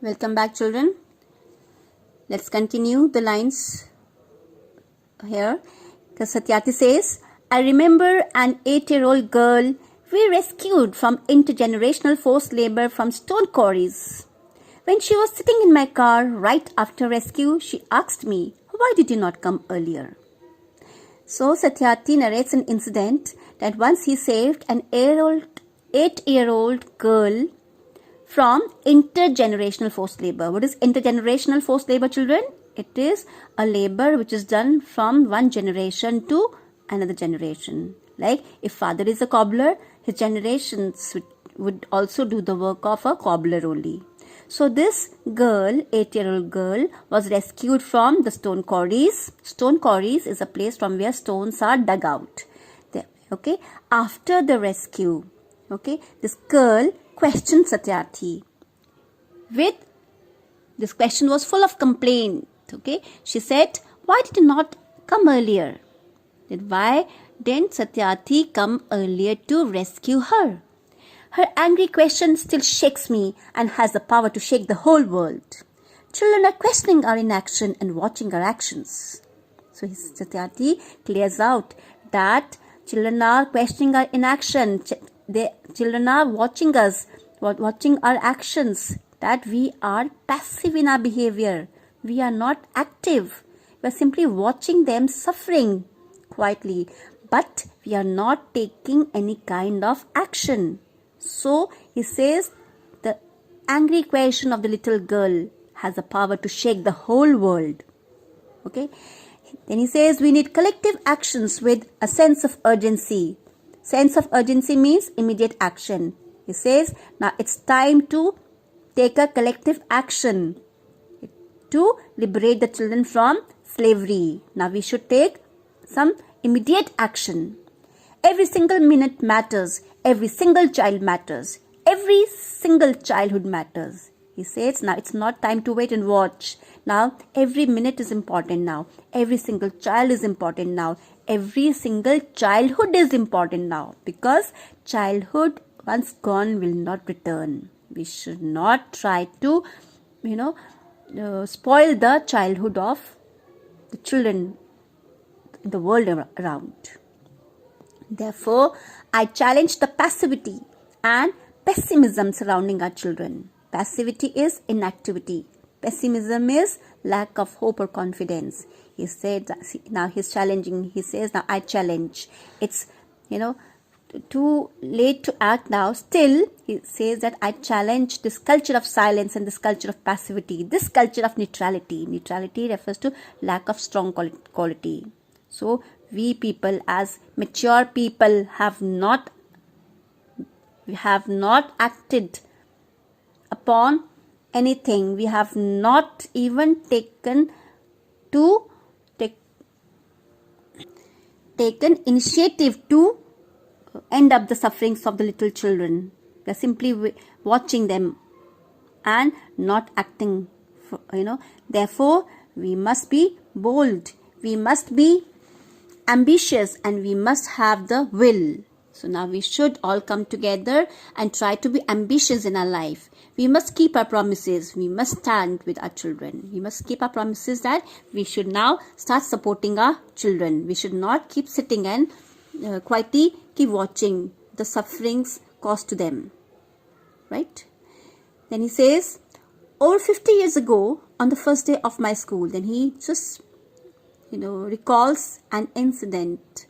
Welcome back, children. Let's continue the lines here. Satyati says, I remember an 8-year-old girl we rescued from intergenerational forced labor from stone quarries. When she was sitting in my car right after rescue, she asked me, why did you not come earlier? So Satyati narrates an incident that once he saved an 8-year-old girl from intergenerational forced labor. What is intergenerational forced labor, children? It is a labor which is done from one generation to another generation. Like if father is a cobbler, his generations would also do the work of a cobbler only. So this girl, 8-year-old girl, was rescued from the stone quarries. Stone quarries is a place from where stones are dug out. Okay. After the rescue, okay, this girl questioned Satyati. This question was full of complaint. Okay, she said, "Why did you not come earlier? Why didn't Satyati come earlier to rescue her?" Her angry question still shakes me and has the power to shake the whole world. Children are questioning our inaction and watching our actions. So Satyati clears out that children are questioning our inaction. Children are watching us, watching our actions, that we are passive in our behavior. We are not active. We are simply watching them suffering quietly, but we are not taking any kind of action. So he says the angry question of the little girl has the power to shake the whole world. Okay. Then he says we need collective actions with a sense of urgency. Sense of urgency means immediate action. He says now it's time to take a collective action to liberate the children from slavery. Now we should take some immediate action. Every single minute matters. Every single child matters. Every single childhood matters. He says now it's not time to wait and watch. Now every minute is important now. Every single child is important now. Every single childhood is important now. Because childhood once gone will not return. We should not try to, spoil the childhood of the children in the world around. Therefore, I challenge the passivity and pessimism surrounding our children. Passivity is inactivity. Pessimism is lack of hope or confidence. He said, now he's challenging. He says, now I challenge. It's, too late to act now. Still, he says that I challenge this culture of silence and this culture of passivity, this culture of neutrality. Neutrality refers to lack of strong quality. So, we people as mature people have not acted upon anything. We have not even taken initiative to end up the sufferings of the little children. We are simply watching them and not acting. Therefore, we must be bold. We must be ambitious and we must have the will. So now we should all come together and try to be ambitious in our life. We must keep our promises. We must stand with our children. We must keep our promises that we should now start supporting our children. We should not keep sitting and quietly keep watching the sufferings caused to them. Right? Then he says, over 50 years ago, on the first day of my school, then he just recalls an incident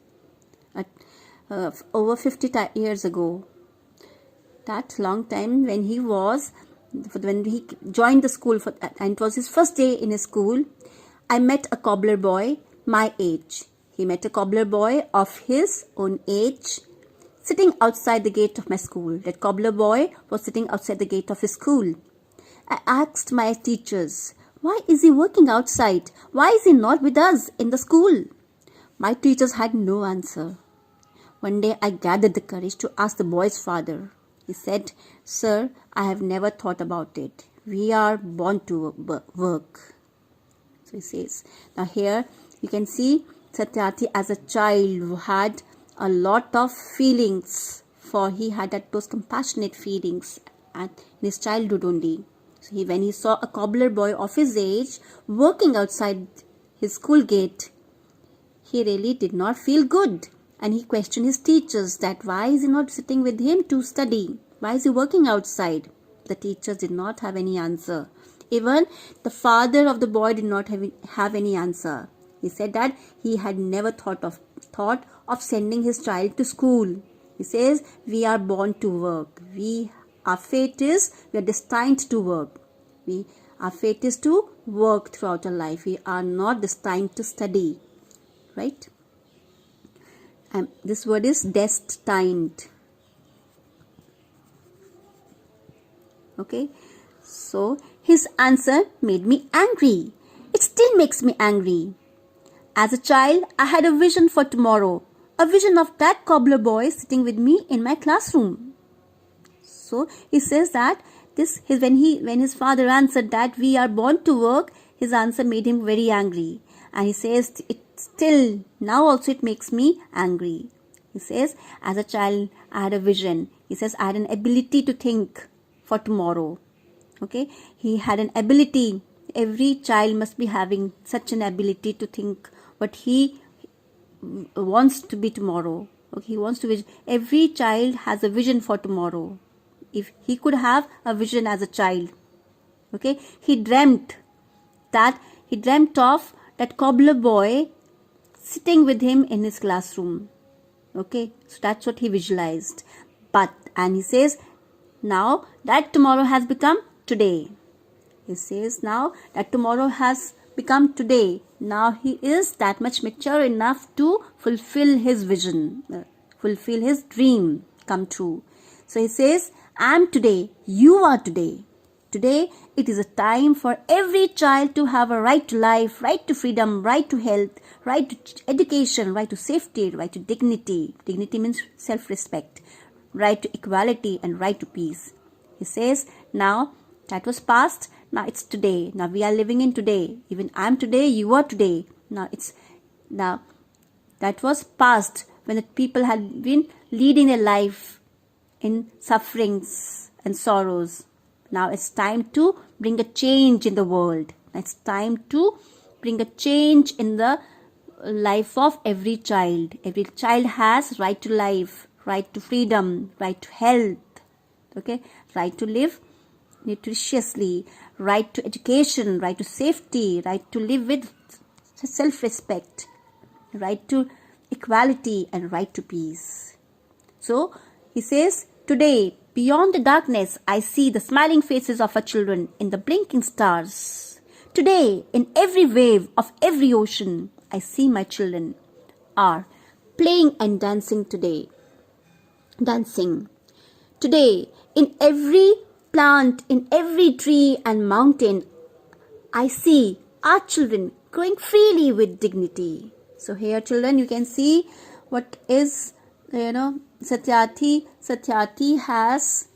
over 50 years ago. That long time when he joined the school and it was his first day in his school, I met a cobbler boy my age. He met a cobbler boy of his own age sitting outside the gate of my school. That cobbler boy was sitting outside the gate of his school. I asked my teachers, why is he working outside? Why is he not with us in the school? My teachers had no answer. One day I gathered the courage to ask the boy's father. He said, sir, I have never thought about it. We are born to work. So he says, now here you can see Satyati as a child who had a lot of feelings, for he had those compassionate feelings in his childhood only. So when he saw a cobbler boy of his age working outside his school gate, he really did not feel good. And he questioned his teachers that why is he not sitting with him to study? Why is he working outside? The teachers did not have any answer. Even the father of the boy did not have any answer. He said that he had never thought of sending his child to school. He says, we are born to work. Our fate is, we are destined to work. Our fate is to work throughout our life. We are not destined to study. Right? This word is destined. Okay? So, his answer made me angry. It still makes me angry. As a child, I had a vision for tomorrow. A vision of that cobbler boy sitting with me in my classroom. So, he says that when his father answered that we are born to work, his answer made him very angry. And he says, now also it makes me angry. He says, as a child, I had a vision. He says, I had an ability to think for tomorrow. Okay, he had an ability. Every child must be having such an ability to think what he wants to be tomorrow. Okay, he wants to. Every child has a vision for tomorrow. If he could have a vision as a child, okay, he dreamt of that cobbler boy sitting with him in his classroom. Okay, so that's what he visualized. And he says, now that tomorrow has become today. He says now that tomorrow has become today. Now he is that much mature enough to fulfill his vision, fulfill his dream come true. So he says, I am today, you are today. Today, it is a time for every child to have a right to life, right to freedom, right to health, right to education, right to safety, right to dignity. Dignity means self-respect, right to equality, and right to peace. He says, now that was past, now it's today. Now we are living in today. Even I am today, you are today. Now that was past when the people had been leading their life in sufferings and sorrows. Now it's time to bring a change in the world. It's time to bring a change in the life of every child. Every child has right to life, right to freedom, right to health, okay, right to live nutritiously, right to education, right to safety, right to live with self-respect, right to equality, and right to peace. So he says, today, beyond the darkness, I see the smiling faces of our children in the blinking stars. Today, in every wave of every ocean, I see my children are playing and dancing today. Dancing. Today, in every plant, in every tree and mountain, I see our children growing freely with dignity. So here, children, you can see what is, Satyarthi has,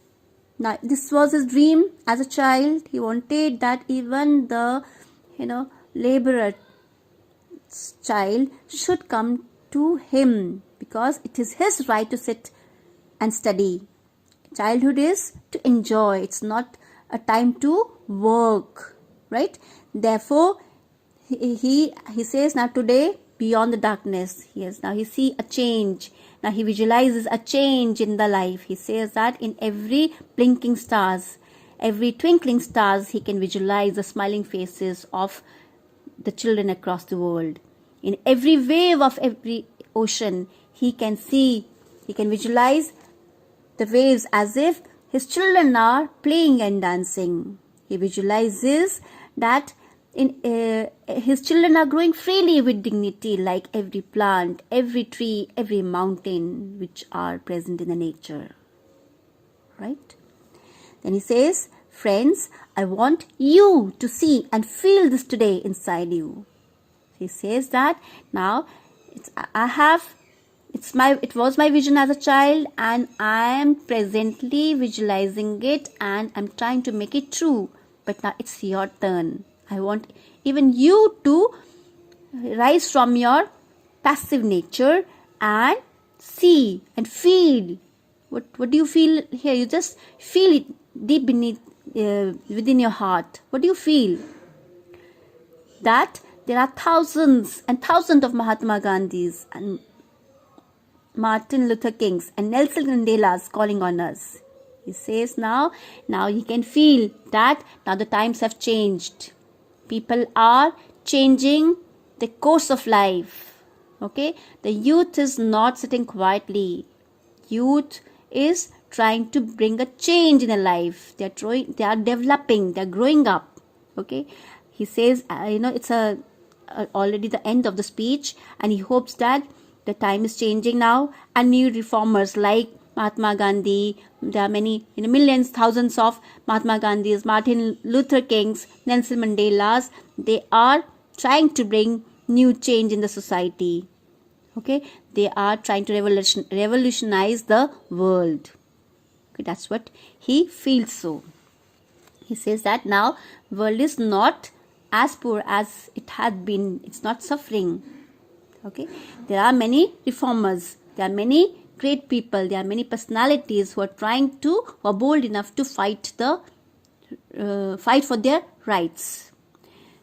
now this was his dream as a child. He wanted that even the, laborer child should come to him because it is his right to sit and study. Childhood is to enjoy. It's not a time to work, right? Therefore, he says, now today, beyond the darkness, now he see a change. Now he visualizes a change in the life. He says that in every blinking stars, every twinkling stars, he can visualize the smiling faces of the children across the world. In every wave of every ocean, he can visualize the waves as if his children are playing and dancing. He visualizes that his children are growing freely with dignity, like every plant, every tree, every mountain which are present in the nature. Right? Then he says, friends, I want you to see and feel this today inside you. He says that now it was my vision as a child, and I am presently visualizing it, and I'm trying to make it true. But now it's your turn. I want even you to rise from your passive nature and see and feel. What do you feel here? You just feel it deep beneath within your heart? What do you feel? That there are thousands and thousands of Mahatma Gandhis and Martin Luther Kings and Nelson Mandelas calling on us. He says now he can feel that now the times have changed. People are changing the course of life. Okay, the youth is not sitting quietly. Youth is trying to bring a change in their life. They are developing. They are growing up. Okay, he says it's already the end of the speech, and he hopes that the time is changing now, and new reformers like Mahatma Gandhi, there are many, millions, thousands of Mahatma Gandhis, Martin Luther Kings, Nelson Mandelas, they are trying to bring new change in the society. Okay, they are trying to revolutionize the world. Okay, that's what he feels so. He says that now world is not as poor as it had been. It's not suffering. Okay, there are many reformers. There are many great people. There are many personalities who are bold enough to fight for their rights.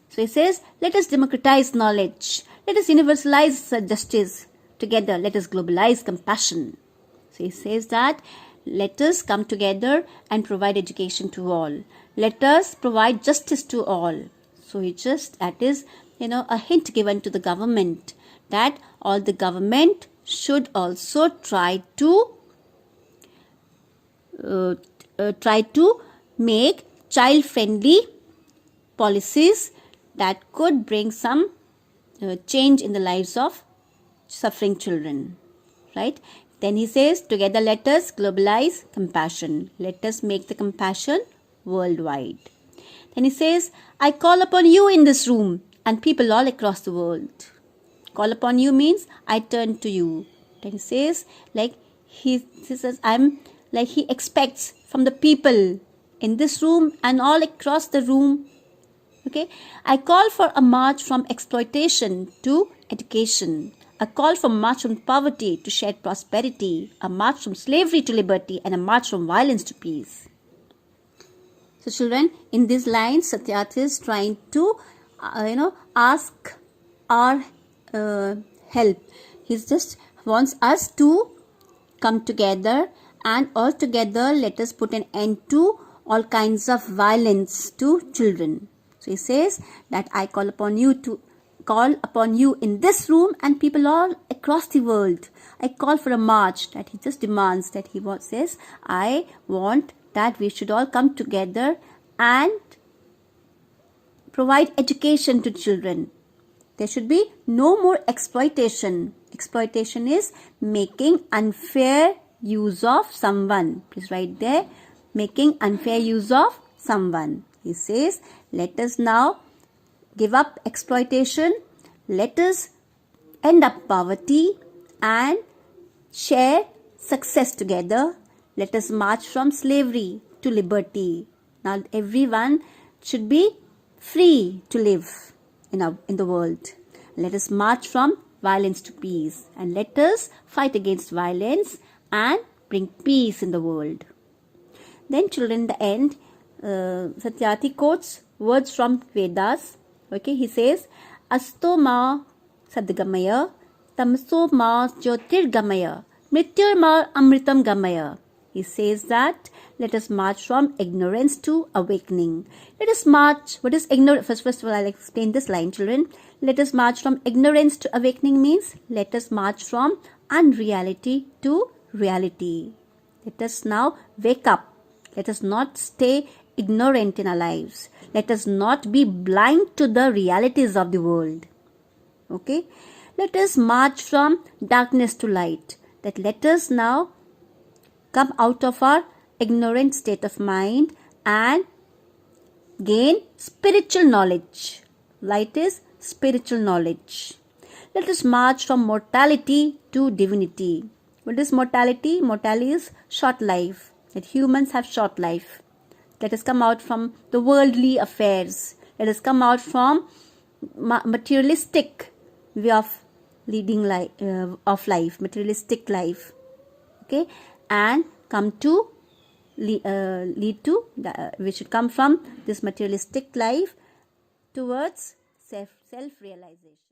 So he says, let us democratize knowledge. Let us universalize justice. Together, let us globalize compassion. So he says that let us come together and provide education to all. Let us provide justice to all. So that is, a hint given to the government that all the government should also try to make child-friendly policies that could bring some change in the lives of suffering children. Right? Then he says, together let us globalize compassion. Let us make the compassion worldwide. Then he says, I call upon you in this room and people all across the world. Call upon you means I turn to you. Then he says, he expects from the people in this room and all across the room. Okay, I call for a march from exploitation to education. A call for march from poverty to shared prosperity. A march from slavery to liberty, and a march from violence to peace. So children, in these lines, Satyarthi is trying to, ask our help. He just wants us to come together, and all together let us put an end to all kinds of violence to children. So he says that I call upon you in this room and people all across the world. I call for a march. That he just demands, that he says, I want that we should all come together and provide education to children. There should be no more exploitation. Exploitation is making unfair use of someone. Please write there, making unfair use of someone. He says, let us now give up exploitation. Let us end up poverty and share success together. Let us march from slavery to liberty. Now everyone should be free to live in the world. Let us march from violence to peace, and let us fight against violence and bring peace in the world. Then children, in the end, Satyarthi quotes words from Vedas. Okay, he says, Asto ma sadgamaya, tamso ma jyotirgamaya, mrityur ma amritam gamaya. He says that let us march from ignorance to awakening. Let us march. What is ignorance? First of all, I'll explain this line, children. Let us march from ignorance to awakening means let us march from unreality to reality. Let us now wake up. Let us not stay ignorant in our lives. Let us not be blind to the realities of the world. Okay? Let us march from darkness to light. That let us now come out of our ignorant state of mind and gain spiritual knowledge. Light is spiritual knowledge. Let us march from mortality to divinity. What is mortality? Mortality is short life. That humans have short life. Let us come out from the worldly affairs. Let us come out from materialistic way of leading life, materialistic life. Okay, and come to lead to, we should come from this materialistic life towards self realization.